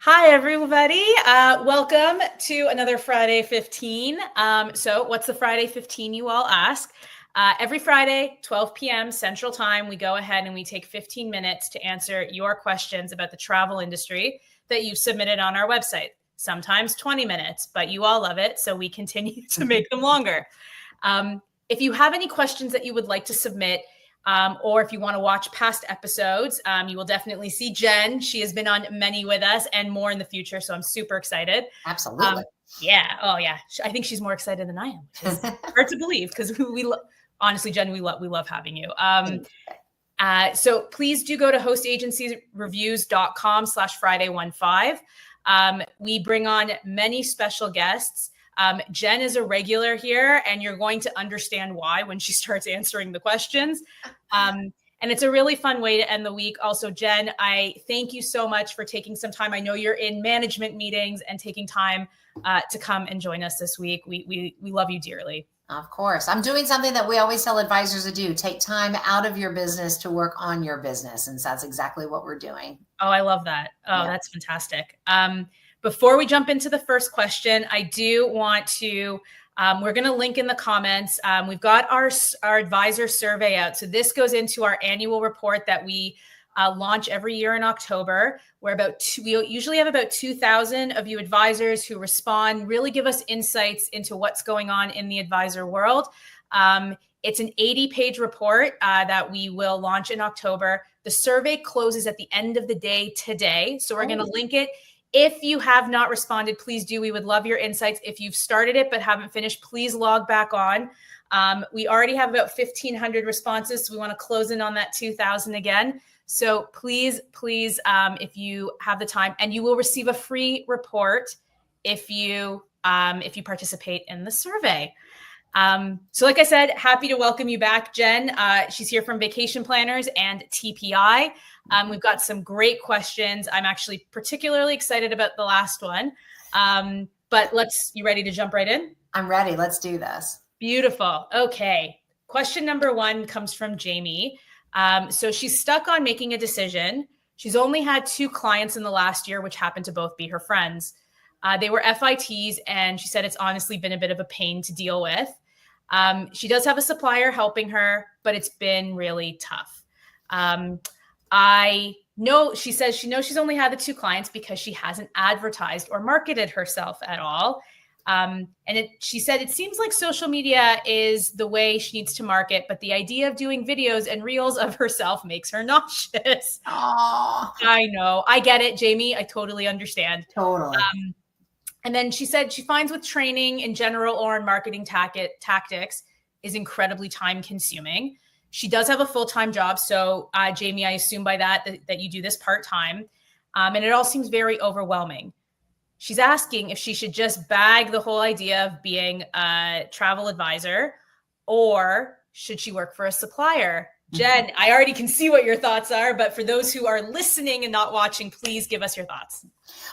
Hi, everybody. Welcome to another Friday 15. So what's the Friday 15, you all ask? Every Friday, 12 p.m. Central Time, we go ahead and we take 15 minutes to answer your questions about the travel industry that you've submitted on our website. Sometimes 20 minutes, but you all love it, so we continue to make them longer. If you have any questions that you would like to submit, or if you want to watch past episodes, you will definitely see Jenn. She has been on many with us and more in the future. So I'm super excited. Absolutely. Yeah. Oh, yeah. I think she's more excited than I am, which is hard to believe because honestly, Jenn, we love having you. So please do go to hostagencysreviews.com/Friday15. We bring on many special guests. Jenn is a regular here, and you're going to understand why when she starts answering the questions. And it's a really fun way to end the week. Also, Jenn, I thank you so much for taking some time. I know you're in management meetings and taking time to come and join us this week. We love you dearly. Of course. I'm doing something that we always tell advisors to do. Take time out of your business to work on your business. And so that's exactly what we're doing. Oh, I love that. Oh, yeah. That's fantastic. Before we jump into the first question, I do want to, we're going to link in the comments. We've got our advisor survey out. So this goes into our annual report that we launch every year in October. We usually have about 2,000 of you advisors who respond, really give us insights into what's going on in the advisor world. It's an 80-page report that we will launch in October. The survey closes at the end of the day today. So we're going to link it. If you have not responded, please do. We would love your insights. If you've started it but haven't finished, please log back on. We already have about 1,500 responses, so we want to close in on that 2,000 again. So please, if you have the time, and you will receive a free report if you participate in the survey. So like I said, happy to welcome you back, Jenn. She's here from Vacation Planners and TPI. We've got some great questions. I'm actually particularly excited about the last one. But you ready to jump right in? I'm ready. Let's do this. Beautiful. Okay. Question number 1 comes from Jamie. So she's stuck on making a decision. She's only had 2 clients in the last year, which happened to both be her friends. They were FITs, and she said it's honestly been a bit of a pain to deal with. She does have a supplier helping her, but it's been really tough. She says she knows she's only had the 2 clients because she hasn't advertised or marketed herself at all. She said it seems like social media is the way she needs to market, but the idea of doing videos and reels of herself makes her nauseous. Aww. I know. I get it, Jamie. I totally understand. Totally. And then she said she finds with training in general or in marketing tactics is incredibly time consuming. She does have a full-time job. So Jamie, I assume by that you do this part-time. And it all seems very overwhelming. She's asking if she should just bag the whole idea of being a travel advisor, or should she work for a supplier? Jenn, I already can see what your thoughts are, but for those who are listening and not watching, please give us your thoughts.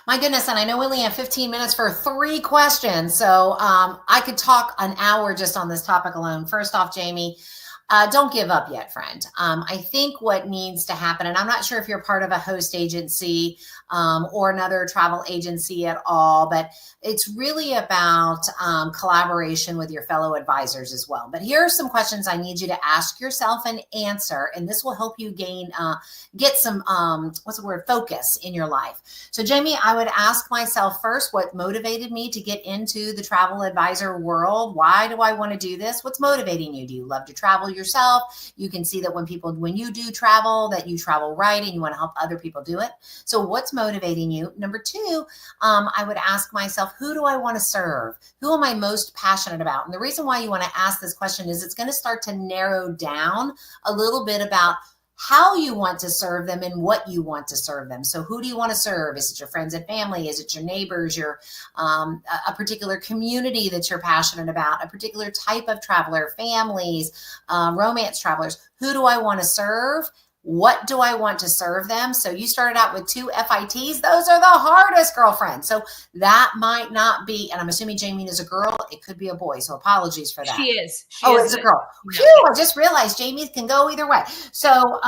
My goodness, and I know we only have 15 minutes for 3 questions, so I could talk an hour just on this topic alone. First off, Jamie, don't give up yet, friend. I think what needs to happen, and I'm not sure if you're part of a host agency or another travel agency at all, but it's really about collaboration with your fellow advisors as well. But here are some questions I need you to ask yourself and answer, and this will help you get some, focus in your life. So Jamie, I would ask myself first, what motivated me to get into the travel advisor world? Why do I want to do this? What's motivating you? Do you love to travel yourself? You can see that when you do travel, that you travel right and you want to help other people do it. So what's motivating you? Number 2, I would ask myself, who do I want to serve? Who am I most passionate about? And the reason why you want to ask this question is it's going to start to narrow down a little bit about how you want to serve them and what you want to serve them. So who do you want to serve? Is it your friends and family? Is it your neighbors, a particular community that you're passionate about, a particular type of traveler, families, romance travelers? Who do I want to serve? What do I want to serve them? So you started out with 2 FITs. Those are the hardest, girlfriend. So that might not be, and I'm assuming Jamie is a girl. It could be a boy. So apologies for that. She is. It's a girl. Phew, I just realized Jamie can go either way. So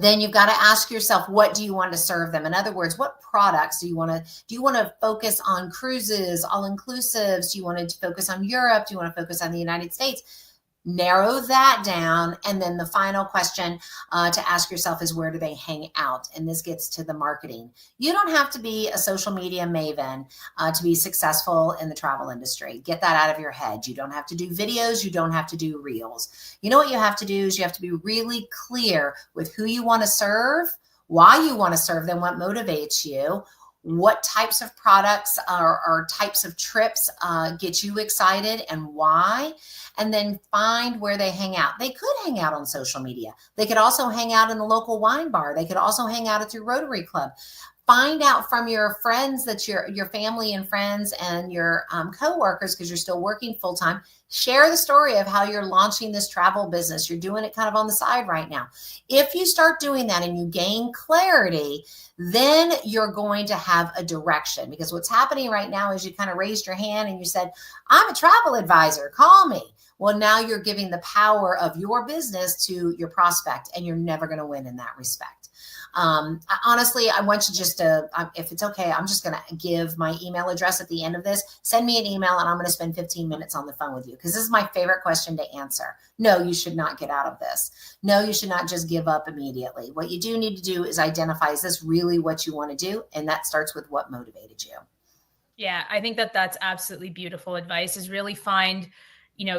Then you've got to ask yourself, what do you want to serve them? In other words, what products do you want to focus on? Cruises, all inclusives? Do you want to focus on Europe? Do you want to focus on the United States? Narrow that down. And then the final question to ask yourself is, where do they hang out? And this gets to the marketing. You don't have to be a social media maven to be successful in the travel industry. Get that out of your head. You don't have to do videos. You don't have to do reels. You know what you have to do is you have to be really clear with who you want to serve, why you want to serve them, what motivates you, what types of products or types of trips get you excited and why, and then find where they hang out. They could hang out on social media. They could also hang out in the local wine bar. They could also hang out at your Rotary Club. Find out from your friends, that your family and friends and your coworkers, because you're still working full time. Share the story of how you're launching this travel business. You're doing it kind of on the side right now. If you start doing that and you gain clarity, then you're going to have a direction, because what's happening right now is you kind of raised your hand and you said, I'm a travel advisor, call me. Well, now you're giving the power of your business to your prospect, and you're never going to win in that respect. Honestly, I want you just to, if it's okay, I'm just going to give my email address at the end of this. Send me an email and I'm going to spend 15 minutes on the phone with you, because this is my favorite question to answer. No, you should not get out of this. No, you should not just give up immediately. What you do need to do is identify, is this really what you want to do? And that starts with what motivated you. Yeah, I think that's absolutely beautiful advice, is really find,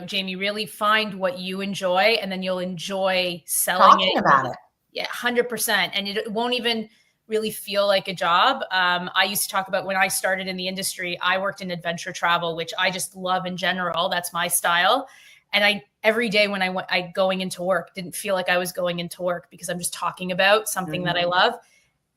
Jamie, really find what you enjoy, and then you'll enjoy selling Talking about it. Yeah, 100%. And it won't even really feel like a job. I used to talk about when I started in the industry, I worked in adventure travel, which I just love in general. That's my style. And every day when I going into work, didn't feel like I was going into work, because I'm just talking about something that I love.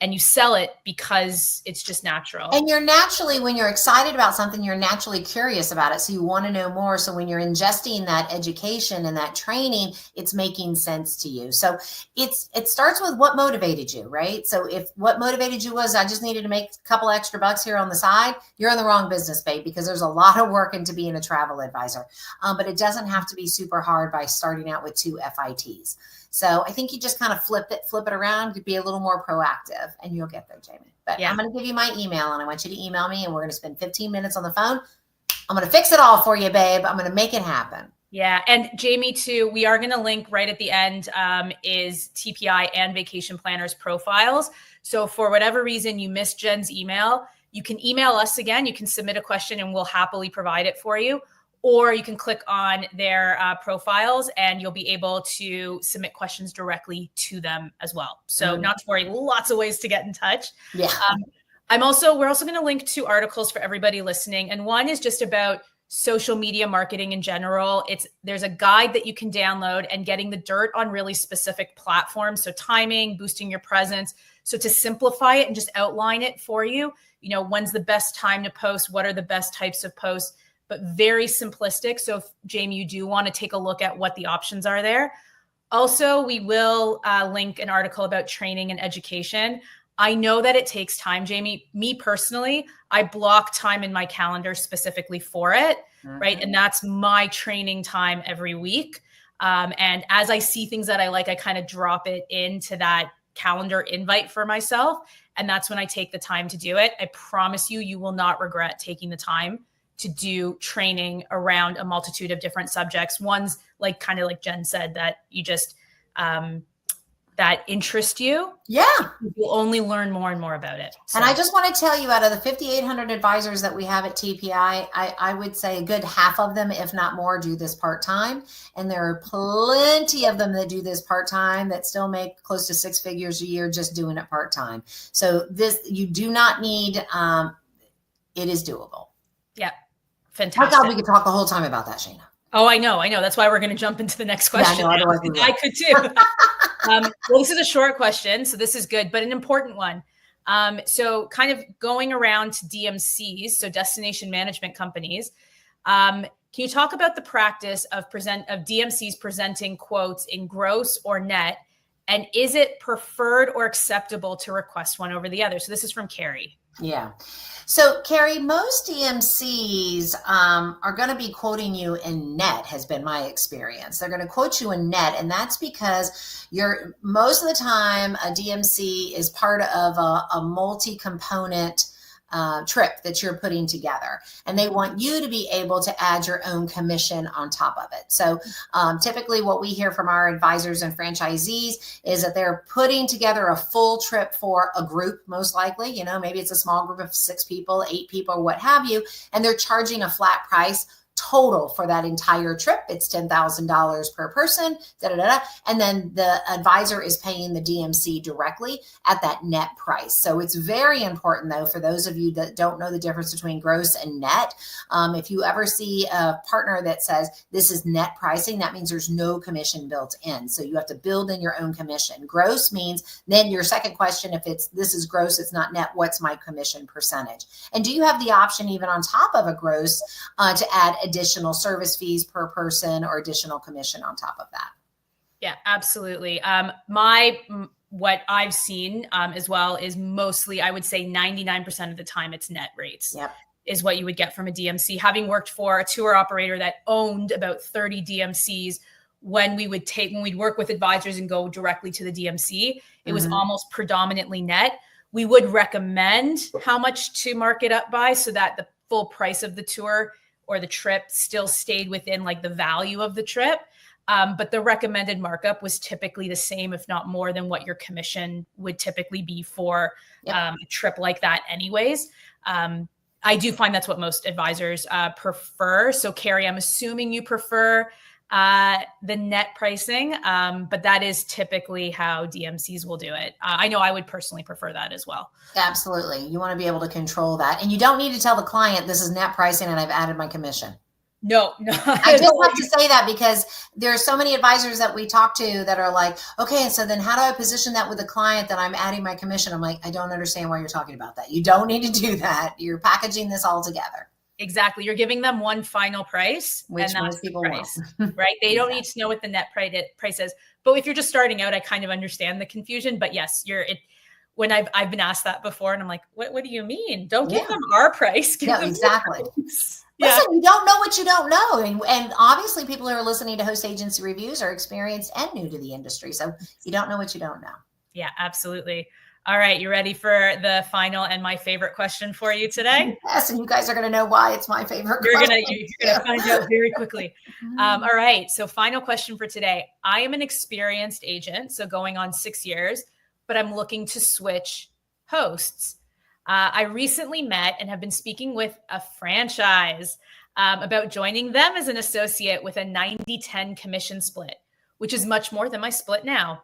And you sell it because it's just natural. And you're naturally, when you're excited about something, you're naturally curious about it. So you want to know more. So when you're ingesting that education and that training, it's making sense to you. So it starts with what motivated you, right? So if what motivated you was, I just needed to make a couple extra bucks here on the side, you're in the wrong business, babe, because there's a lot of work into being a travel advisor. But it doesn't have to be super hard by starting out with 2 FITs. So I think you just kind of flip it around to be a little more proactive, and you'll get there, Jamie. But yeah. I'm going to give you my email, and I want you to email me, and we're going to spend 15 minutes on the phone. I'm going to fix it all for you, babe. I'm going to make it happen. Yeah. And Jamie too, we are going to link right at the end is TPI and vacation planners profiles. So for whatever reason you missed Jenn's email, you can email us again. You can submit a question and we'll happily provide it for you. Or you can click on their profiles and you'll be able to submit questions directly to them as well. So not to worry, lots of ways to get in touch. Yeah. We're also going to link 2 articles for everybody listening. And one is just about social media marketing in general. There's a guide that you can download and getting the dirt on really specific platforms. So timing, boosting your presence. So to simplify it and just outline it for you, when's the best time to post? What are the best types of posts? But very simplistic. So if, Jamie, you do want to take a look at what the options are there. Also, we will link an article about training and education. I know that it takes time, Jamie. Me personally, I block time in my calendar specifically for it, right? And that's my training time every week. And as I see things that I like, I kind of drop it into that calendar invite for myself. And that's when I take the time to do it. I promise you, you will not regret taking the time to do training around a multitude of different subjects. Ones kind of like Jenn said, that you just, that interest you. Yeah. You'll only learn more and more about it. So. And I just want to tell you, out of the 5,800 advisors that we have at TPI, I would say a good half of them, if not more, do this part-time. And there are plenty of them that do this part-time that still make close to 6 figures a year just doing it part-time. So you do not need, it is doable. Yeah. Fantastic. I thought we could talk the whole time about that, Shayna. Oh, I know. That's why we're going to jump into the next question. Yeah, I could too. Well, this is a short question, so this is good, but an important one. So kind of going around to DMCs, so destination management companies. Can you talk about the practice of DMCs presenting quotes in gross or net? And is it preferred or acceptable to request one over the other? So this is from Carrie. Yeah. So, Carrie, most DMCs are going to be quoting you in net, has been my experience. They're going to quote you in net, and that's because most of the time a DMC is part of a multi-component trip that you're putting together, and they want you to be able to add your own commission on top of it. So typically what we hear from our advisors and franchisees is that they're putting together a full trip for a group, most likely, maybe it's a small group of 6 people, 8 people, what have you, and they're charging a flat price total for that entire trip. It's $10,000 per person, and then the advisor is paying the DMC directly at that net price. So it's very important, though, for those of you that don't know the difference between gross and net. If you ever see a partner that says this is net pricing, that means there's no commission built in. So you have to build in your own commission. Gross means then your second question, if this is gross, it's not net, what's my commission percentage? And do you have the option, even on top of a gross, to add additional service fees per person or additional commission on top of that? Yeah, absolutely. What I've seen as well is mostly, I would say 99% of the time it's net rates. Yep. Is what you would get from a DMC. Having worked for a tour operator that owned about 30 DMCs, when we'd work with advisors and go directly to the DMC, it was almost predominantly net. We would recommend how much to mark it up by so that the full price of the tour or the trip still stayed within like the value of the trip. But the recommended markup was typically the same, if not more than what your commission would typically be for a trip like that anyways. I do find that's what most advisors prefer. So Carrie, I'm assuming you prefer the net pricing, but that is typically how DMCs will do it. I know I would personally prefer that as well. Absolutely. You want to be able to control that. And you don't need to tell the client this is net pricing and I've added my commission. No. I just have to say that because there are so many advisors that we talk to that are like, okay, so then how do I position that with the client that I'm adding my commission? I'm like, I don't understand why you're talking about that. You don't need to do that. You're packaging this all together. Exactly. You're giving them one final price, which and most people price, want. Right? They don't need to know what the net price is. But if you're just starting out, I kind of understand the confusion. But yes, when I've been asked that before, and I'm like, what do you mean? Don't give them our price. Give them exactly. Listen, you don't know what you don't know. And obviously people who are listening to Host Agency Reviews are experienced and new to the industry. So you don't know what you don't know. Yeah, absolutely. All right. You ready for the final and my favorite question for you today? Yes. And you guys are going to know why it's my favorite question. You're going to find out very quickly. All right. So final question for today. I am an experienced agent, so going on 6 years, but I'm looking to switch hosts. I recently met and have been speaking with a franchise about joining them as an associate with a 90-10 commission split, which is much more than my split now,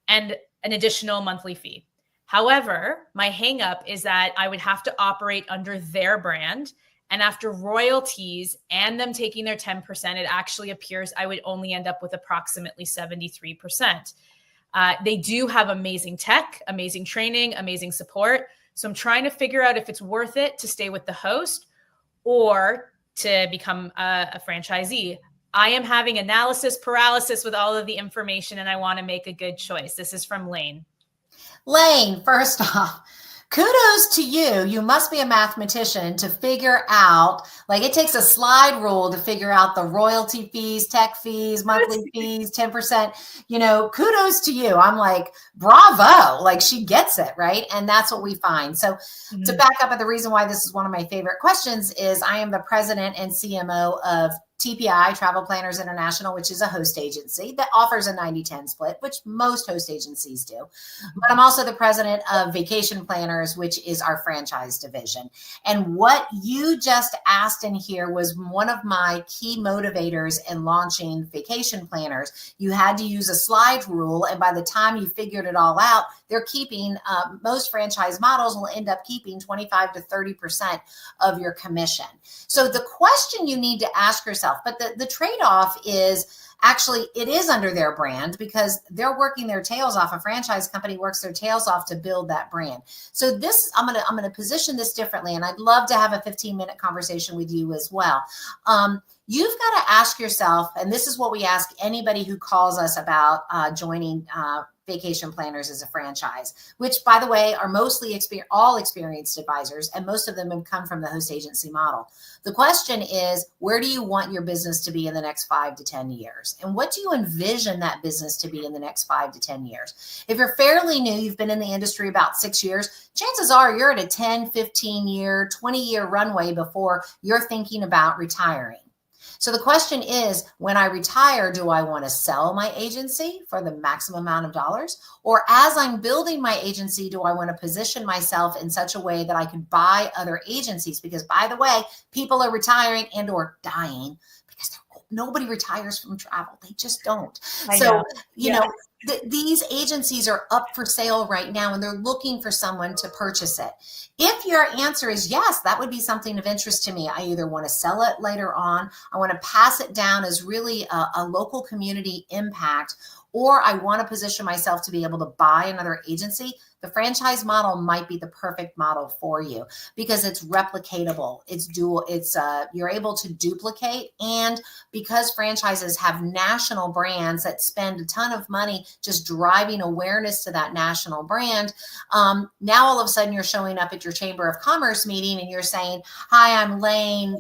and an additional monthly fee. However, my hang-up is that I would have to operate under their brand, and after royalties and them taking their 10%, it actually appears I would only end up with approximately 73%. They do have amazing tech, amazing training, amazing support. So I'm trying to figure out if it's worth it to stay with the host or to become a franchisee. I am having analysis paralysis with all of the information, and I want to make a good choice. This is from Lane. Lane, first off, kudos to you. You must be a mathematician to figure out, like it takes a slide rule to figure out the royalty fees, tech fees, monthly fees, 10%, kudos to you. I'm like, bravo, like she gets it, right? And that's what we find. So to back up, the reason why this is one of my favorite questions is I am the president and CMO of TPI, Travel Planners International, which is a host agency that offers a 90-10 split, which most host agencies do. But I'm also the president of Vacation Planners, which is our franchise division. And what you just asked in here was one of my key motivators in launching Vacation Planners. You had to use a slide rule. And by the time you figured it all out, they're keeping, most franchise models will end up keeping 25 to 30% of your commission. So the question you need to ask yourself, but the trade-off is actually it is under their brand because they're working their tails off. A franchise company works their tails off to build that brand. So this, I'm gonna position this differently, and I'd love to have a 15-minute conversation with you as well. you've got to ask yourself, and this is what we ask anybody who calls us about joining Vacation Planners as a franchise, which, by the way, are mostly all experienced advisors, and most of them have come from the host agency model. The question is, where do you want your business to be in the next 5 to 10 years? And what do you envision that business to be in the next 5 to 10 years? If you're fairly new, you've been in the industry about 6 years, chances are you're at a 10, 15 year, 20-year runway before you're thinking about retiring. So the question is, when I retire, do I want to sell my agency for the maximum amount of dollars? Or as I'm building my agency, do I want to position myself in such a way that I can buy other agencies? Because, by the way, people are retiring and or dying because nobody retires from travel. They just don't. You know, these agencies are up for sale right now and they're looking for someone to purchase it. If your answer is yes, that would be something of interest to me. I either want to sell it later on, I want to pass it down as really a local community impact, or I want to position myself to be able to buy another agency. The franchise model might be the perfect model for you because it's replicatable. It's dual. It's you're able to duplicate, and because franchises have national brands that spend a ton of money just driving awareness to that national brand. Now all of a sudden you're showing up at your Chamber of Commerce meeting and you're saying, "Hi, I'm Lane,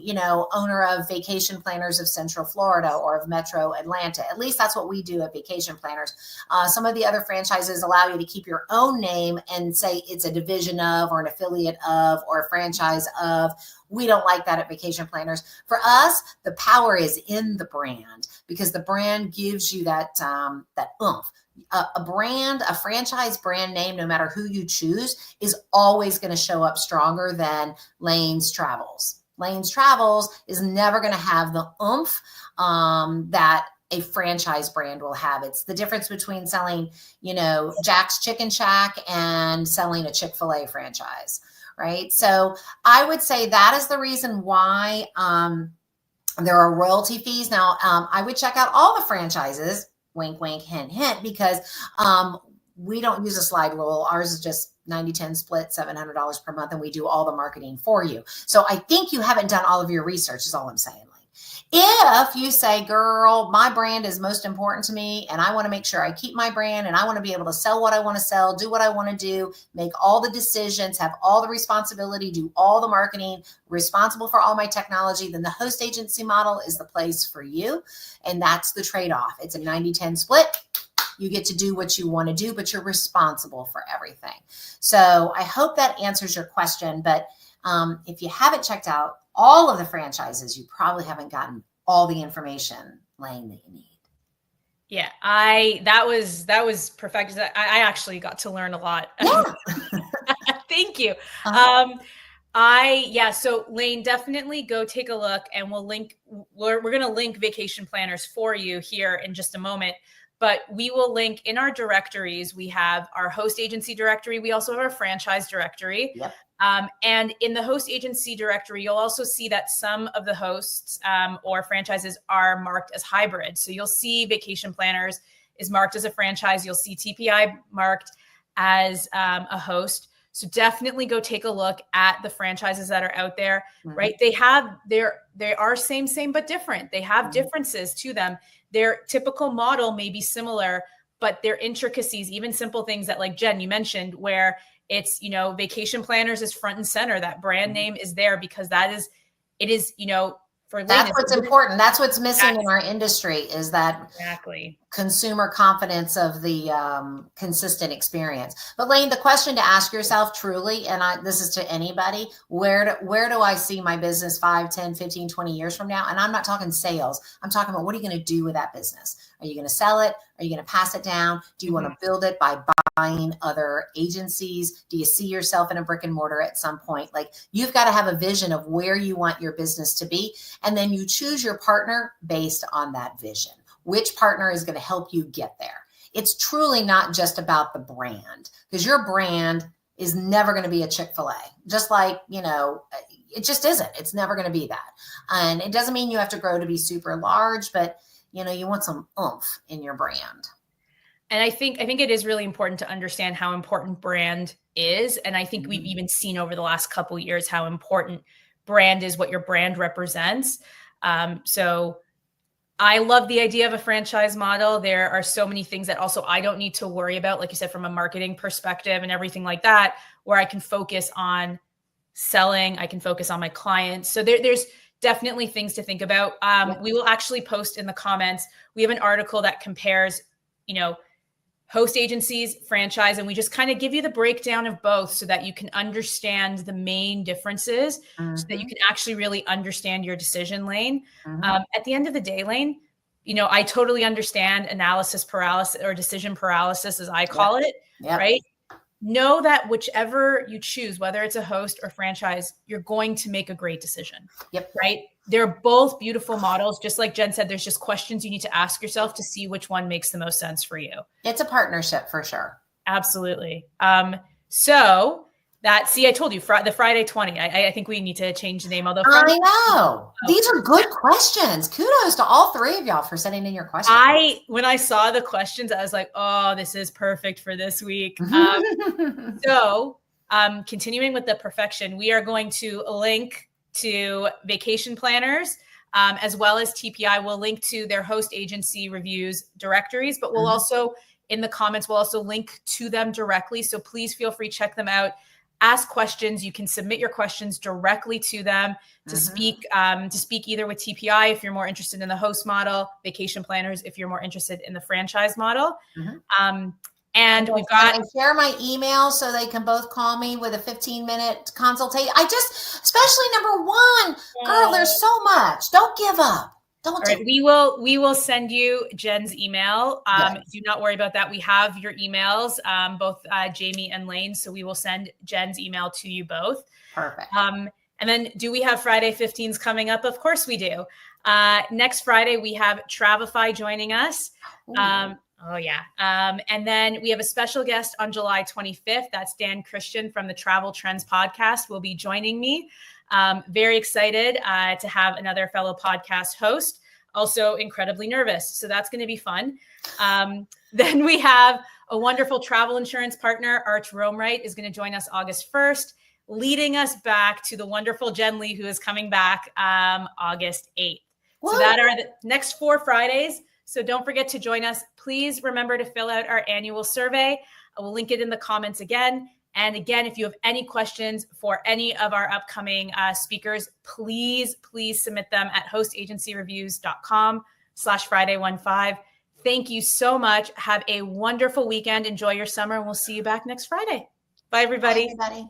owner of Vacation Planners of Central Florida or of Metro Atlanta." At least that's what we do at Vacation Planners. Some of the other franchises allow you to keep your own name and say it's a division of or an affiliate of or a franchise of. We don't like that at Vacation Planners. For us, the power is in the brand because the brand gives you that oomph. A franchise brand name, no matter who you choose, is always going to show up stronger than Lane's Travels. Lane's Travels is never going to have the oomph that a franchise brand will have. It's the difference between selling, Jack's Chicken Shack and selling a Chick-fil-A franchise, right? So I would say that is the reason why there are royalty fees. Now, I would check out all the franchises, wink, wink, hint, hint, because we don't use a slide rule. Ours is just 90-10 split, $700 per month, and we do all the marketing for you. So I think you haven't done all of your research is all I'm saying. If you say, girl, my brand is most important to me and I want to make sure I keep my brand and I want to be able to sell what I want to sell, do what I want to do, make all the decisions, have all the responsibility, do all the marketing, responsible for all my technology, then the host agency model is the place for you. And that's the trade-off. It's a 90-10 split. You get to do what you want to do, but you're responsible for everything. So I hope that answers your question. But if you haven't checked out all of the franchises, you probably haven't gotten all the information, Lane, that you need. Yeah, that was perfect. I actually got to learn a lot. Yeah. Thank you. So Lane, definitely go take a look, and we're going to link Vacation Planners for you here in just a moment. But we will link in our directories. We have our host agency directory. We also have our franchise directory. Yep. And in the host agency directory, you'll also see that some of the hosts or franchises are marked as hybrid. So you'll see Vacation Planners is marked as a franchise. You'll see TPI marked as a host. So definitely go take a look at the franchises that are out there, right? They are same, but different. They have differences to them. Their typical model may be similar, but their intricacies, even simple things that, like Jenn, you mentioned, where it's, Vacation Planners is front and center. That brand name is there because it is, for Lane. That's what's important. That's what's missing in our industry is that consumer confidence of the consistent experience. But Lane, the question to ask yourself truly, and this is to anybody, where do I see my business 5, 10, 15, 20 years from now? And I'm not talking sales. I'm talking about what are you going to do with that business? Are you going to sell it? Are you going to pass it down? Do you want to build it by buying other agencies? Do you see yourself in a brick and mortar at some point? Like, you've got to have a vision of where you want your business to be. And then you choose your partner based on that vision. Which partner is going to help you get there? It's truly not just about the brand, because your brand is never going to be a Chick-fil-A. Just like, it just isn't. It's never going to be that. And it doesn't mean you have to grow to be super large, but you want some oomph in your brand. And I think it is really important to understand how important brand is. And I think we've even seen over the last couple of years how important brand is, what your brand represents. So I love the idea of a franchise model. There are so many things that also I don't need to worry about, like you said, from a marketing perspective and everything like that, where I can focus on selling. I can focus on my clients. So there's definitely things to think about. We will actually post in the comments. We have an article that compares, host agencies, franchise, and we just kind of give you the breakdown of both so that you can understand the main differences, so that you can actually really understand your decision lane. At the end of the day, Lane, I totally understand analysis paralysis or decision paralysis, as I call it, right? Know that whichever you choose, whether it's a host or franchise, you're going to make a great decision, right? They're both beautiful models. Just like Jenn said, there's just questions you need to ask yourself to see which one makes the most sense for you. It's a partnership for sure. Absolutely. So I told you the Friday 20, I think we need to change the name. Although I know these are good questions. Kudos to all three of y'all for sending in your questions. When I saw the questions, I was like, oh, this is perfect for this week. So continuing with the perfection, we are going to link to vacation planners, as well as TPI. We'll link to their host agency reviews directories, but we'll also, in the comments, we'll also link to them directly. So please feel free to check them out. Ask questions. You can submit your questions directly to them to speak either with TPI if you're more interested in the host model, vacation planners if you're more interested in the franchise model. And we've got, I share my email so they can both call me with a 15-minute consultation. Especially number one, girl, there's so much. Don't give up. We will send you Jenn's email. Do not worry about that. We have your emails, both Jamie and Lane. So we will send Jenn's email to you both. Perfect. And then do we have Friday 15s coming up? Of course we do. Next Friday, we have Travify joining us. And then we have a special guest on July 25th. That's Dan Christian from the Travel Trends podcast will be joining me. Very excited to have another fellow podcast host, also incredibly nervous. So that's going to be fun. Then we have a wonderful travel insurance partner, Arch Romeright, is going to join us August 1st, leading us back to the wonderful Jenn Lee, who is coming back August 8th. Whoa. So that are the next 4 Fridays. So don't forget to join us. Please remember to fill out our annual survey. I will link it in the comments again. And again, if you have any questions for any of our upcoming speakers, please submit them at hostagencyreviews.com/Friday15. Thank you so much. Have a wonderful weekend. Enjoy your summer, and we'll see you back next Friday. Bye, everybody. Bye, everybody.